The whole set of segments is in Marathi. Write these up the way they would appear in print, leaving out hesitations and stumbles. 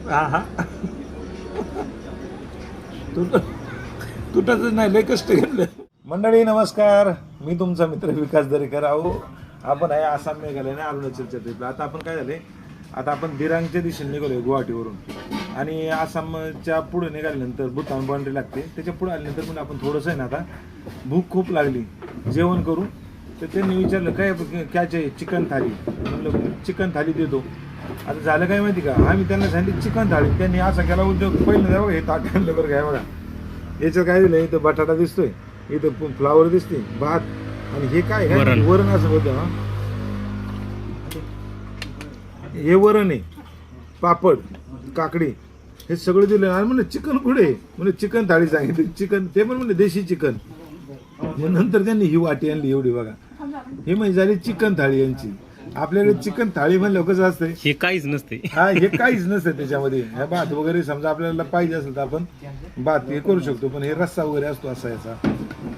हा हा तुटतच नाही, लय कष्ट घेतलं. मंडळी नमस्कार, मी तुमचा मित्र विकास दरेकर. अहो आपण आहे आसाम मेघालय अरुणाचलच्या ट्रिपला. आता आपण काय झाले, आता आपण दिरांगच्या दिशेने निघालोय गुवाहाटीवरून आणि आसामच्या पुढे निघाल्यानंतर भूतान बाउंड्री लागते. त्याच्या पुढे आल्यानंतर पण आपण थोडंसं आहे ना, आता भूक खूप लागली, जेवण करू. तर त्यांनी विचारलं काय काय चाहिए, चिकन थाली. म्हणलं चिकन थाली देतो. आता झालं काय माहिती का, आम्ही त्यांना सांगितली चिकन थाळी. त्यांनी असा केला उद्योग, पहिल्यांदा बघा हे ताट आणलं बरं काय बघा. याच्यात काय दिलं, इथं बटाटा दिसतोय, इथं फ्लावर दिसते, भात, आणि हे काय वरण असं होतं. हा हे वरण आहे, पापड, काकडी, हे सगळं दिलं. आणि म्हणलं चिकन कुठे, म्हणजे चिकन थाळी सांगितली. चिकन ते पण म्हणले देशी चिकन. मग नंतर त्यांनी ही वाटी आणली एवढी बघा. ही म्हणजे झाली चिकन थाळी यांची. आपल्याकडे चिकन थाळी म्हणलं कसं असतं, हे काहीच नसते. हा हे काहीच नसतं त्याच्यामध्ये. हे भात वगैरे समजा आपल्याला पाहिजे असेल तर आपण भात हे करू शकतो, पण हे रस्सा वगैरे असतो असा याचा.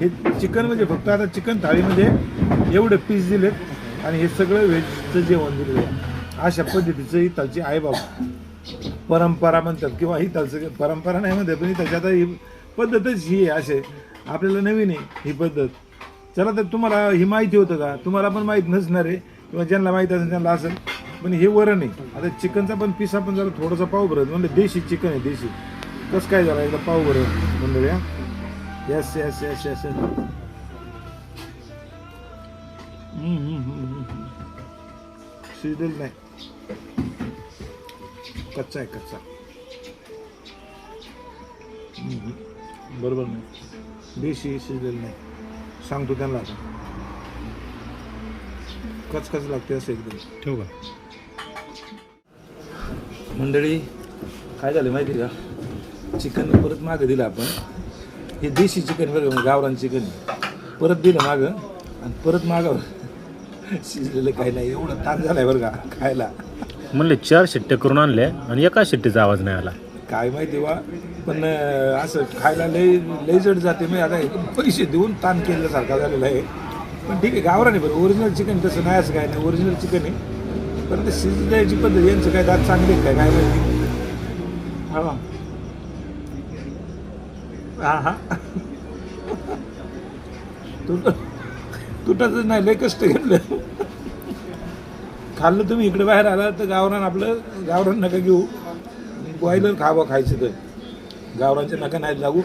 हे चिकन म्हणजे फक्त आता चिकन थाळीमध्ये एवढे पीस दिलेत आणि हे सगळं व्हेजचं जेवण दिलेलं आहे. अशा पद्धतीचं इथलची आई बाबा परंपरा म्हणतात, किंवा इथलचं परंपरा नाही म्हणतात, पण इथलची आता ही पद्धतच ही आहे. असे आपल्याला नवीन आहे ही पद्धत. चला तर तुम्हाला ही माहिती होतं का, तुम्हाला पण माहीत नसणार आहे, किंवा ज्यांना माहीत असेल त्यांना असेल. पण हे वरण आहे. आता चिकनचा पण पीस आपण जरा थोडासा पाव भरत, म्हणजे देशी चिकन आहे, देशी. कसं काय झालं एकदा पाव भरत मंडळी. Yes yes yes yes. शिजलेलं नाही, कच्चा आहे, कच्चा. बरोबर नाही, देशी शिजलेलं नाही. सांगतो त्यांना आता कच लागते असं एकदम. ठेवू का मंडळी, काय झालं माहिती का, चिकन परत मागं दिलं आपण. हे देशी चिकन बरं, गावरान चिकन परत दिलं मागं, आणि परत मागं शिजलेलं काय नाही. एवढं ताण झालाय बरं का खायला. म्हणले 4 शिट्ट्या करून आणल्या आणि एका शिट्टीचा आवाज नाही आला. काय माहिती वा, पण असं खायला लय लय जड जाते. मी आता पैसे देऊन ताण केल्यासारखा झालेला आहे. पण ठीक आहे, गावरान आहे बरं. ओरिजिनल चिकन तसं नाही, असं काय नाही, ओरिजिनल चिकन आहे. पण ते शिजण्याची पद्धत यांचं काय दात चांगले काय काय माहिती. हा हा हा तुटतच नाही, लय कष्ट घेतलं. खाल्लं तुम्ही इकडे बाहेर आला तर गावरान, आपलं गावरान नका घेऊ, बॉयलर खावं खायचं तर. गावरानच्या नका नाही लागू.